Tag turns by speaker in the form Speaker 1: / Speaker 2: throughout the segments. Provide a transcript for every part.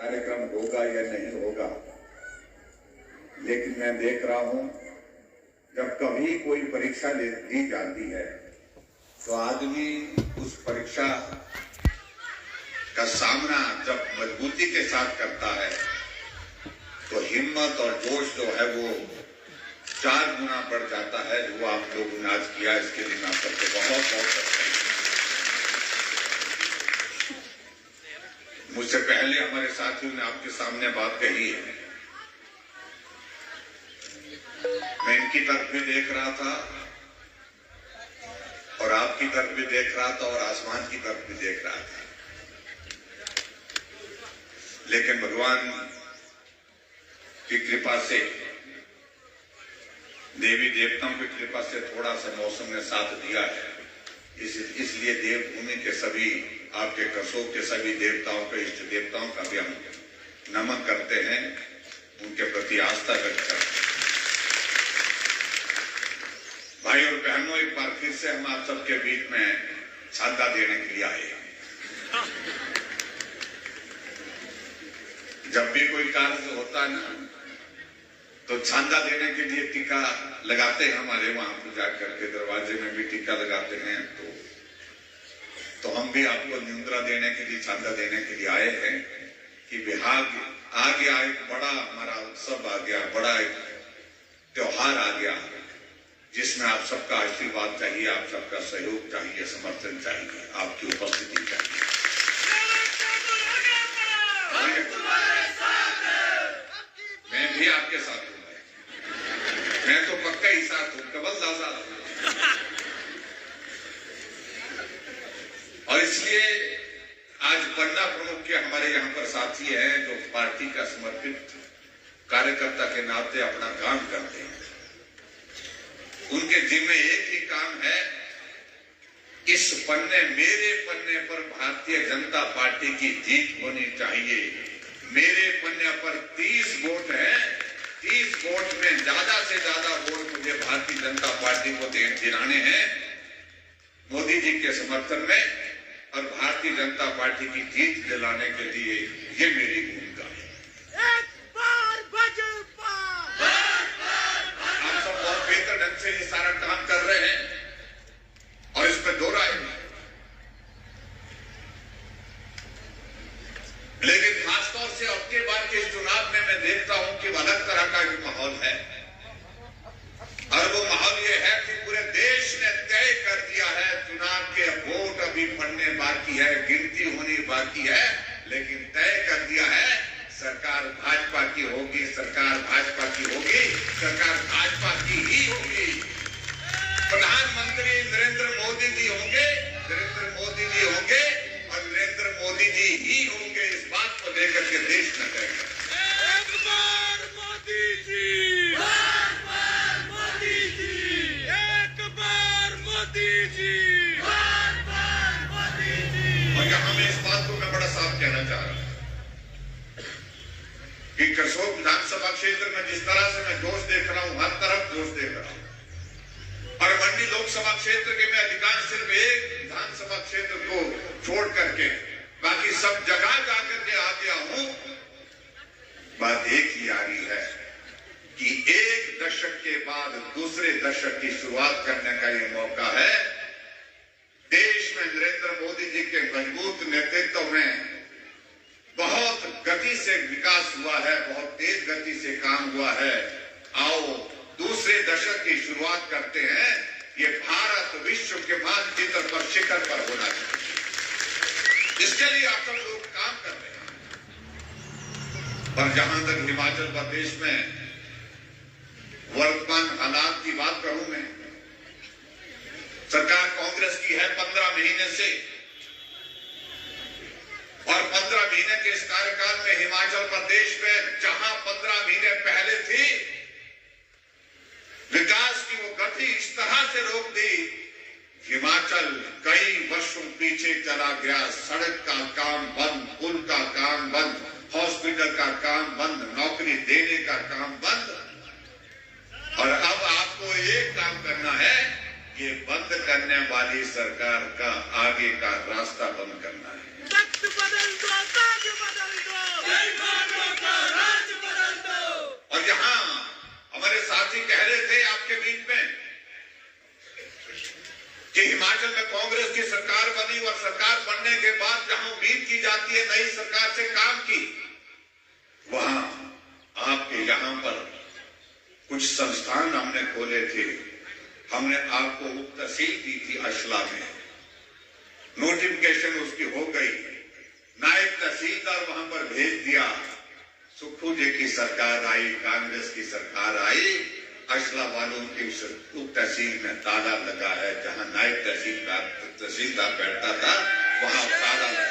Speaker 1: कार्यक्रम होगा या नहीं होगा, लेकिन मैं देख रहा हूं जब कभी कोई परीक्षा दी जाती है तो आदमी उस परीक्षा का सामना जब मजबूती के साथ करता है तो हिम्मत और जोश जो है वो 4 गुना बढ़ जाता है। जो आप लोगों ने आज किया, इसके लिए मैं आप सबको बहुत बहुत मुझसे पहले हमारे साथियों ने आपके सामने बात कही है। मैं इनकी तरफ भी देख रहा था और आपकी तरफ भी देख रहा था और आसमान की तरफ भी देख रहा था, लेकिन भगवान की कृपा से, देवी देवताओं की कृपा से थोड़ा सा मौसम ने साथ दिया है। इसलिए देवभूमि के सभी, आपके कसों के सभी देवताओं के, इष्ट देवताओं का भी हम नमन करते हैं, उनके प्रति आस्था व्यक्त करते हैं। भाई और बहनों, एक बार फिर से हम आप सबके बीच में छाता देने के लिए आए हैं। जब भी कोई कार्य होता है ना, तो छांदा देने के लिए टीका लगाते हैं। हमारे वहां पर जाकर के दरवाजे में भी टीका लगाते हैं। तो हम भी आपको निंद्रा देने के लिए, छांदा देने के लिए आए हैं कि बिहार आ गया, एक बड़ा हमारा उत्सव आ गया, बड़ा एक त्योहार आ गया, जिसमें आप सबका आशीर्वाद चाहिए, आप सबका सहयोग चाहिए, समर्थन चाहिए, आपकी उपस्थिति चाहिए। मैं भी आपके साथ हूँ, मैं तो पक्का ही साथ हूँ, कबल दादा। और इसलिए आज पन्ना प्रमुख के हमारे यहाँ पर साथी हैं जो पार्टी का समर्पित कार्यकर्ता के नाते अपना काम करते हैं। उनके जिम्मे एक ही काम है, इस पन्ने, मेरे पन्ने पर भारतीय जनता पार्टी की जीत होनी चाहिए। मेरे पन्ने पर 30 वोट है, 30 वोट में ज्यादा से ज्यादा वोट मुझे भारतीय जनता पार्टी को दिलाने हैं, मोदी जी के समर्थन में, और भारतीय जनता पार्टी की जीत दिलाने के लिए ये मेरी भूमिका है।
Speaker 2: एक बार भाजपा,
Speaker 1: आप सब बहुत बेहतर ढंग से ये सारा काम कर रहे हैं और इस पर दो राय नहीं, लेकिन खासतौर से अब के बाद के चुनाव में मैं देखता हूं कि अलग तरह का भी माहौल है। और वो माहौल ये है कि पूरे देश ने तय कर दिया है, चुनाव के वोट अभी पड़ने बाकी है, गिनती होनी बाकी है, लेकिन तय कर दिया है सरकार भाजपा की होगी, सरकार भाजपा की होगी, सरकार भाजपा की ही होगी। प्रधानमंत्री नरेंद्र मोदी जी होंगे, नरेंद्र मोदी जी होंगे और नरेंद्र मोदी जी ही होंगे। इस बात को लेकर के देश न करेगा।
Speaker 2: एक बार मोदी जी, एक बार मोदी जी, एक बार मोदी जी, एक बार मोदी जी।
Speaker 1: और यहाँ मैं इस बात को मैं बड़ा साफ कहना चाह रहा हूँ कि करसोग विधानसभा क्षेत्र में जिस तरह से मैं जोश देख रहा हूँ, हर तरफ जोश देख रहा हूँ, और मंडी लोकसभा क्षेत्र के मैं अधिकांश सिर्फ एक विधानसभा क्षेत्र को छोड़ करके बाकी सब जगह जाकर के आ गया हूं। बात एक ही आ रही है कि एक दशक के बाद दूसरे दशक की शुरुआत करने का ये मौका है। देश में नरेंद्र मोदी जी के मजबूत नेतृत्व में बहुत गति से विकास हुआ है, बहुत तेज गति से काम हुआ है। आओ दूसरे दशक की शुरुआत करते हैं। ये भारत विश्व के मानचित्र पर, शिखर पर होना चाहिए। इसके लिए आप सब लोग काम कर रहे हैं। और जहां तक हिमाचल प्रदेश में वर्तमान हालात की बात करूं मैं, सरकार कांग्रेस की है 15 महीने से, और 15 महीने के इस कार्यकाल में हिमाचल प्रदेश में जहां 15 महीने पहले थी, विकास की वो गति इस तरह से रोक दी, हिमाचल कई वर्षों पीछे चला गया। सड़क का काम बंद, पुल का काम बंद, हॉस्पिटल का काम बंद, नौकरी देने का काम बंद। और अब आपको एक काम करना है, ये बंद करने वाली सरकार का आगे का रास्ता बंद करना है।
Speaker 2: वक्त बदल दो, ताज बदल दो।
Speaker 1: वाली और सरकार बनने के बाद जहां उम्मीद की जाती है नई सरकार से काम की, वहां आपके यहां पर कुछ संस्थान हमने खोले थे। हमने आपको उप तहसील दी थी अशला में, नोटिफिकेशन उसकी हो गई, नायब तहसीलदार वहां पर भेज दिया। सुक्खू जी की सरकार आई, कांग्रेस की सरकार आई, अशला वालों की उप तहसील में ताला लगा है। जहां नायब तहसीलदार बैठता था वहां ताला लगा।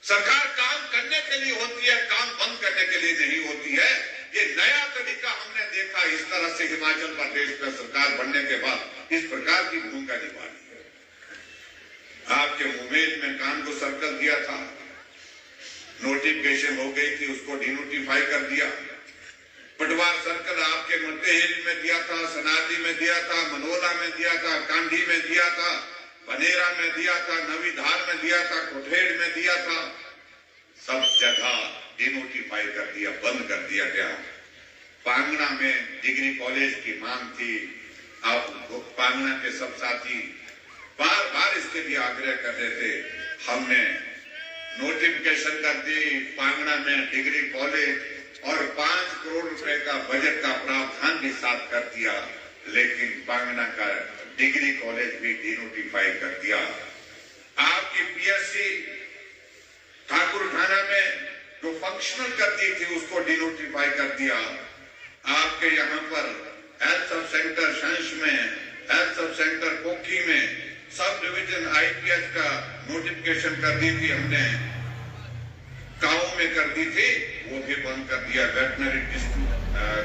Speaker 1: सरकार काम करने के लिए होती है, काम बंद करने के लिए नहीं होती है। ये नया तरीका हमने देखा। इस तरह से हिमाचल प्रदेश में सरकार बनने के बाद इस प्रकार की भूमिका निभाई है। आपके मुमेर में कान को सर्कल दिया था, नोटिफिकेशन हो गई थी, उसको डिनोटिफाई कर दिया। पटवार सर्कल आपके मट्टेहिल में दिया था, सनादी में दिया था, मनोला में दिया था, कांडी में दिया था, बनेरा में दिया था, नवी धार में दिया था, कोठेड़ में दिया था। सब जगह डिनोटिफाई कर दिया, बंद कर दिया गया। पांगना में डिग्री कॉलेज की मांग थी। आप पांगना के सब साथी बार बार इसके लिए आग्रह कर रहे थे। हमने नोटिफिकेशन कर दी, पांगना में डिग्री कॉलेज और 5 करोड़ रुपए का बजट का प्रावधान भी साथ कर दिया, लेकिन पांगना का डिग्री कॉलेज भी डिनोटिफाई कर दिया। आपकी पीएससी ठाकुरखाना में जो फंक्शनल कर दी थी उसको डिनोटिफाई कर दिया। आपके यहाँ पर हेल्थ सब सेंटर शंश में, हेल्थ सब सेंटर कोकी में सब डिवीजन आईपीएच का नोटिफिकेशन कर दी थी हमने, गाँव में कर दी थी, वो भी बंद कर दिया। वेटनरी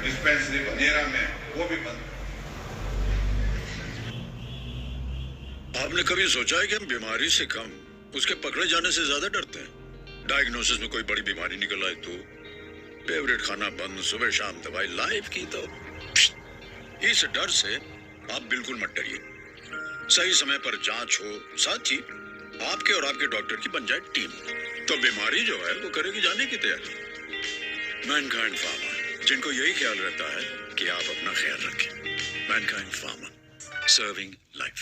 Speaker 1: डिस्पेंसरी बनेरा में वो भी बंद।
Speaker 3: आपने कभी सोचा है कि हम बीमारी से कम उसके पकड़े जाने से ज्यादा डरते हैं? डायग्नोसिस में कोई बड़ी बीमारी निकल आए तो फेवरेट खाना बंद, सुबह शाम दवाई, लाइफ की तो इस डर से आप बिल्कुल मत डरिए। सही समय पर जांच हो, साथ ही आपके और आपके डॉक्टर की बन जाए टीम, तो बीमारी जो है वो करेगी जाने की तैयारी। मैनकाइंड फार्मा, जिनको यही ख्याल रहता है कि आप अपना ख्याल रखें। Mankind pharma, serving life.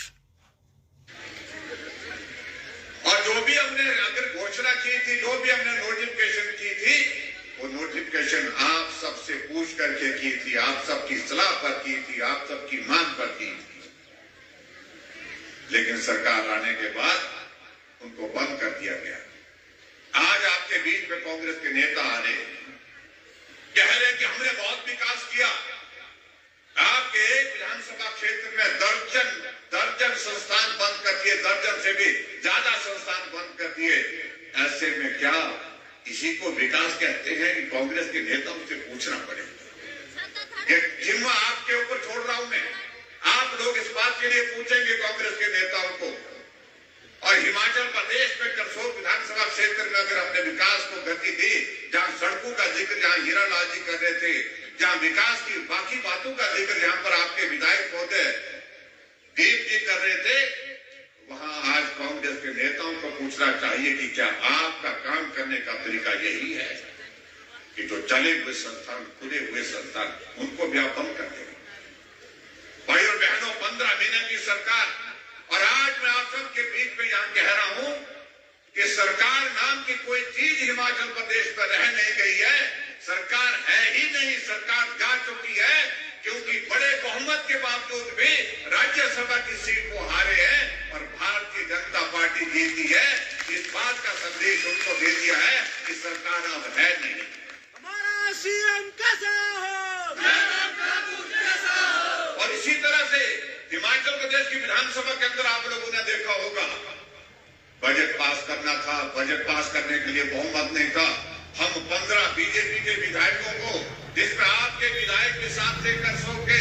Speaker 1: और जो भी हमने अगर घोषणा की थी, जो भी हमने नोटिफिकेशन की थी, वो नोटिफिकेशन आप सबसे पूछ करके की थी, आप सबकी सलाह पर की थी, आप सबकी मांग पर की थी। लेकिन सरकार आने के बाद उनको बंद कर दिया गया। आज आपके बीच में कांग्रेस के नेता आ रहे कह रहे कि हमने बहुत विकास किया। आपके एक विधानसभा क्षेत्र में दर्जन संस्थान बंद कर दिए, दर्जन से भी ज्यादा संस्थान बंद कर दिए। ऐसे में क्या इसी को विकास कहते हैं? कांग्रेस के नेताओं से पूछना पड़ेगा। ये जिम्मा आपके ऊपर छोड़ रहा हूं मैं। आप लोग इस बात के लिए पूछेंगे कांग्रेस के नेताओं को। और हिमाचल प्रदेश में करसोग विधानसभा क्षेत्र में अगर हमने विकास को गति दी, जहां सड़कों का जिक्र जहां हीरालाल जी कर रहे थे, जहां विकास की बाकी बातों का जिक्र जहां पर आपके विधायक महोदय दीप जी कर रहे थे, वहां आज कांग्रेस के नेताओं को पूछना चाहिए कि क्या आपका काम करने का तरीका यही है कि जो चले हुए संस्थान, खुले हुए संस्थान, उनको भी आप बंद कर देंगे? भाई और बहनों, 15 महीने की सरकार, और आज मैं आप सबके बीच में यहां कह रहा हूं कि सरकार नाम की कोई चीज हिमाचल प्रदेश में रह नहीं गई है। सरकार है ही नहीं, सरकार जा चुकी है, क्योंकि बड़े बहुमत के बावजूद भी राज्यसभा की सीट को हारे हैं और भारतीय जनता पार्टी जीती है। इस बात का संदेश उनको दे दिया है कि सरकार अब है नहीं।
Speaker 2: हमारा सीएम कैसा हो,
Speaker 1: और इसी तरह से हिमाचल प्रदेश की विधानसभा के अंदर आप लोगों ने देखा होगा, बजट पास करना था, बजट पास करने के लिए बहुमत नहीं था। हम 15 बीजेपी के विधायकों को, जिसमें आपके विधायक के साथ लेकर सो के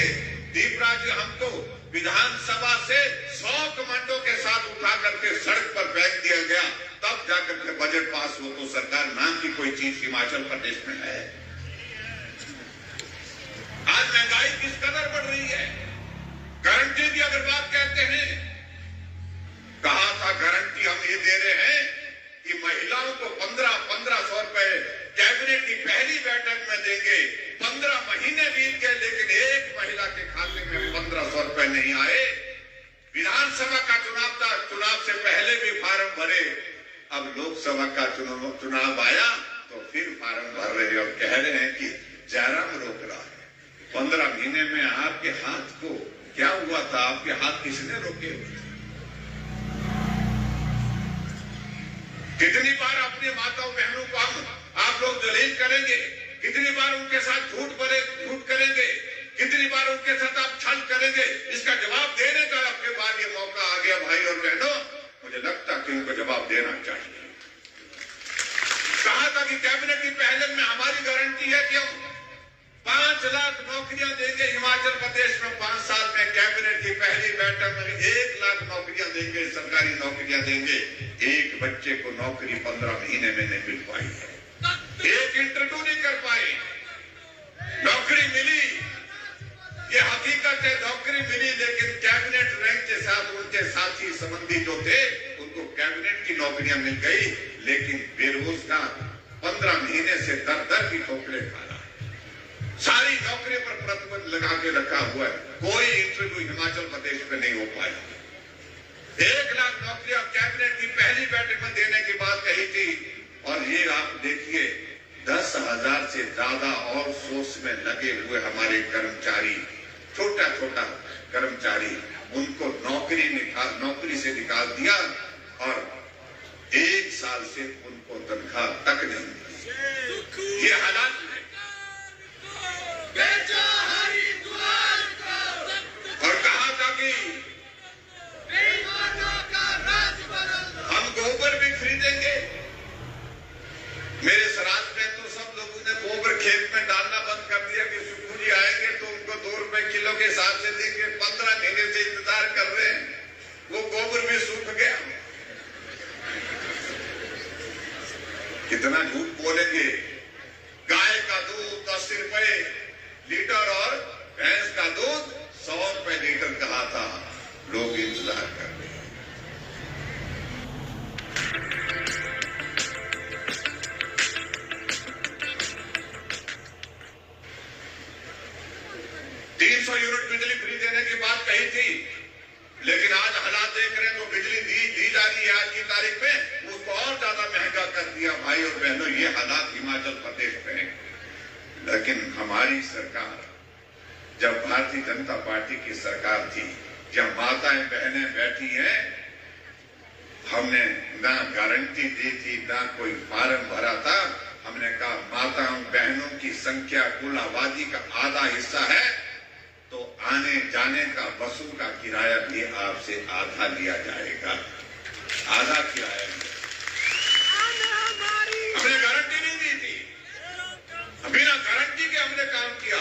Speaker 1: दीपराज, हमको विधानसभा से 100 कमांडो के साथ उठा करके सड़क पर फेंक दिया गया, तब जाकर के बजट पास हो। तो सरकार नाम की कोई चीज हिमाचल प्रदेश में है? आज महंगाई किस कदर बढ़ रही है। गारंटी की अगर बात कहते हैं, कहा था गारंटी हम ये दे रहे हैं कि महिलाओं को 1500 रुपए कैबिनेट की पहली बैठक में देंगे। 15 महीने बीत गए, लेकिन एक महिला के खाते में 1500 रुपए नहीं आए। विधानसभा का चुनाव था, चुनाव से पहले भी फार्म भरे, अब लोकसभा का चुनाव आया तो फिर फार्म भर रहे और कह रहे हैं कि जयराम रोक रहा है। 15 महीने में आपके हाथ को क्या हुआ था? आपके हाथ किसने रोके हुए? कितनी बार अपने माताओं बहनों को आप लोग दलील करेंगे? कितनी बार उनके साथ झूठ करेंगे? कितनी बार उनके साथ आप छल करेंगे? इसका जवाब देने का आपके पास ये मौका आ गया भाई और बहनों। मुझे लगता कि उनको जवाब देना चाहिए। कहा था कि कैबिनेट की पहले में हमारी गारंटी है, क्यों 5 लाख नौकरियां देंगे हिमाचल प्रदेश में 5 साल में। कैबिनेट की पहली बैठक में 1 लाख नौकरियां देंगे, सरकारी नौकरियां देंगे। एक बच्चे को नौकरी 15 महीने में नहीं मिल पाई है, एक इंटरव्यू नहीं कर पाए। नौकरी मिली, ये हकीकत है, नौकरी मिली, लेकिन कैबिनेट रैंक के साथ उनके साथी संबंधी जो थे उनको कैबिनेट की नौकरियां मिल गई, लेकिन बेरोजगार 15 महीने से दर की ठोकरें खा रहा है। सारी नौकरी पर प्रतिबंध लगा के रखा हुआ है, कोई इंटरव्यू हिमाचल प्रदेश में नहीं हो पाया। 1 लाख नौकरियां कैबिनेट की पहली बैठक में देने की बात कही थी, और ये आप देखिए 10,000 से ज्यादा और सोर्स में लगे हुए हमारे कर्मचारी, छोटा कर्मचारी, उनको नौकरी से निकाल दिया और 1 साल से उनको तनख्वाह तक नहीं मिली। ये हालात है। और कहा था कि हम गोबर भी खरीदेंगे। मेरे श्राद्ध में तो सब लोगों ने गोबर खेत में डालना बंद कर दिया कि सुखू जी आएंगे तो उनको 2 रुपए किलो के हिसाब से देंगे। 15 महीने से इंतजार कर रहे हैं, वो गोबर भी सूख गया। कितना झूठ बोलेंगे। गाय का दूध 10 रुपए लीटर और भैंस का दूध 100 रुपए लीटर कहा था। लोग इंतजार कर रहे हैं। 300 यूनिट बिजली फ्री देने की बात कही थी, लेकिन आज हालात देख रहे हैं तो बिजली दी जा रही है आज की तारीख में, उसको और ज्यादा महंगा कर दिया। भाई और बहनों, ये हालात हिमाचल प्रदेश में है। लेकिन हमारी सरकार, जब भारतीय जनता पार्टी की सरकार थी, जब माताएं बहनें बैठी हैं, हमने ना गारंटी दी थी, ना कोई फार्म भरा था। हमने कहा माताओं बहनों की संख्या कुल आबादी का आधा हिस्सा है, तो आने जाने का बसों का किराया भी आपसे आधा लिया जाएगा। आधा किराया हमने गारंटी नहीं दी थी, बिना गारंटी के हमने काम किया।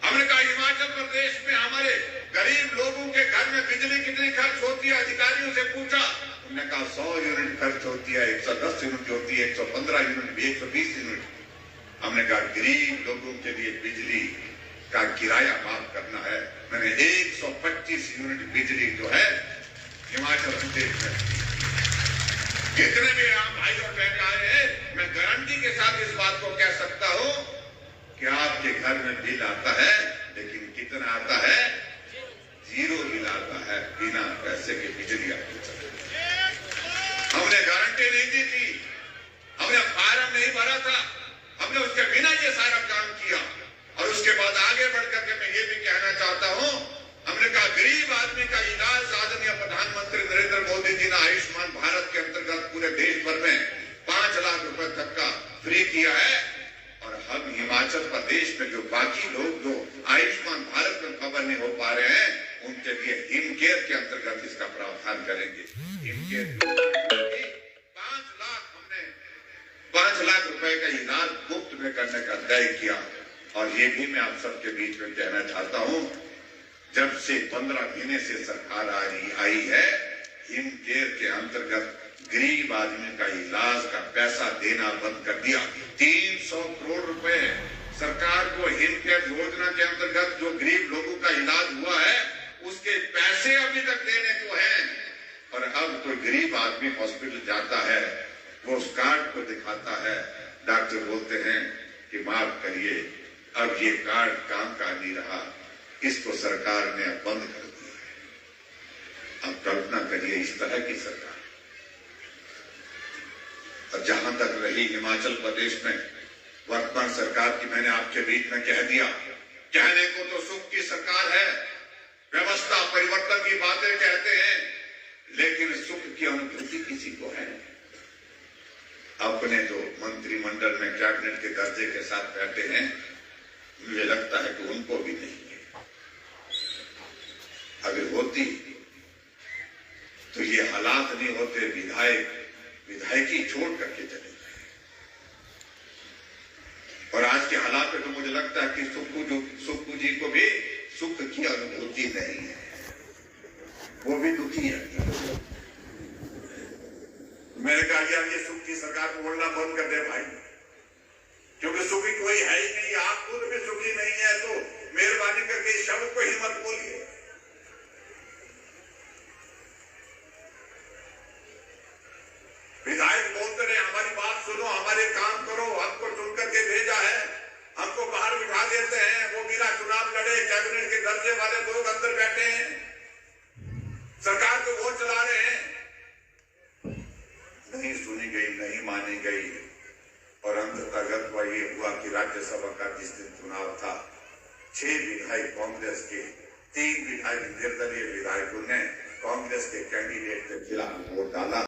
Speaker 1: हमने कहा हिमाचल प्रदेश में हमारे गरीब लोगों के घर में बिजली कितनी खर्च होती है, अधिकारियों से पूछा, उन्होंने कहा 100 यूनिट खर्च होती है, 110 यूनिट होती है, 115 यूनिट भी, 120 यूनिट। हमने कहा गरीब लोगों के लिए बिजली का किराया माफ करना है। मैंने 125 यूनिट बिजली जो है हिमाचल प्रदेश में, जितने भी आप भाई और बहन आए हैं, मैं गारंटी के साथ इस बात को कह सकता हूं कि आपके घर में बिल आता है, लेकिन कितना आता है? 0 बिल आता है, बिना पैसे के बिजली आपको चलती है। हमने गारंटी नहीं दी थी, हमने फार्म नहीं भरा था, हमने उसके बिना ये सारा काम किया। और उसके बाद आगे बढ़कर के मैं ये भी कहना चाहता हूं, हमने कहा गरीब आदमी का इलाज आदरणीय प्रधानमंत्री नरेंद्र मोदी जी ने आयुष्मान भारत के अंतर्गत पूरे देश भर में 5 लाख रुपए तक का फ्री किया है। और हम हिमाचल प्रदेश में जो बाकी लोग जो आयुष्मान भारत में कवर नहीं हो पा रहे हैं, उनके लिए हिम केयर के अंतर्गत इसका प्रावधान करेंगे। हिम केयर 5 लाख रुपए का इलाज मुफ्त में करने का तय किया। और ये भी मैं आप सबके बीच में कहना चाहता हूं, जब से 15 महीने से सरकार आई है, हिम केयर के अंतर्गत गरीब आदमी का इलाज का पैसा देना बंद कर दिया। 300 करोड़ रुपए सरकार को हिम केयर योजना के अंतर्गत जो गरीब लोगों का इलाज हुआ है, उसके पैसे अभी तक देने को हैं। और अब कोई गरीब आदमी हॉस्पिटल जाता है, वो उस कार्ड को दिखाता है, डॉक्टर बोलते हैं कि माफ करिए, अब ये कार्ड काम का नहीं रहा, इसको सरकार ने बंद कर दिया है। अब कल्पना करिए इस तरह की सरकार। और जहां तक रही हिमाचल प्रदेश में वर्तमान सरकार की, मैंने आपके बीच में कह दिया, कहने को तो सुख की सरकार है, व्यवस्था परिवर्तन की बातें कहते हैं, लेकिन सुख की अनुभूति किसी को है? अपने जो मंत्रिमंडल में कैबिनेट के दर्जे के साथ बैठे हैं, मुझे लगता है कि उनको भी नहीं है। अगर होती तो ये हालात नहीं होते, विधायकी छोड़ करके चले गए। और आज के हालात में तो मुझे लगता है कि सुक्कू जी को भी सुख की अनुभूति नहीं है, वो भी दुखी है। मैंने कहा यार ये सुख की सरकार को बोलना बंद कर दे भाई, क्योंकि सुखी कोई है ही नहीं। आप खुद भी सुखी नहीं है तो मेहरबानी करके इस शब्द को ही मत बोलिए। विधायक बोलते रहे हमारी बात सुनो, हमारे काम करो, हमको चुन करके भेजा है, हमको बाहर बिठा देते हैं, वो बिना चुनाव लड़े कैबिनेट के दर्जे वाले लोग अंदर बैठे हैं, सरकार को वोट चला रहे हैं। नहीं सुनी गई, नहीं मानी गई। और अंततः ये हुआ कि राज्यसभा का जिस दिन चुनाव था, 6 विधायक कांग्रेस के, 3 विधायक निर्दलीय विधायकों ने कांग्रेस के कैंडिडेट के खिलाफ वोट डाला।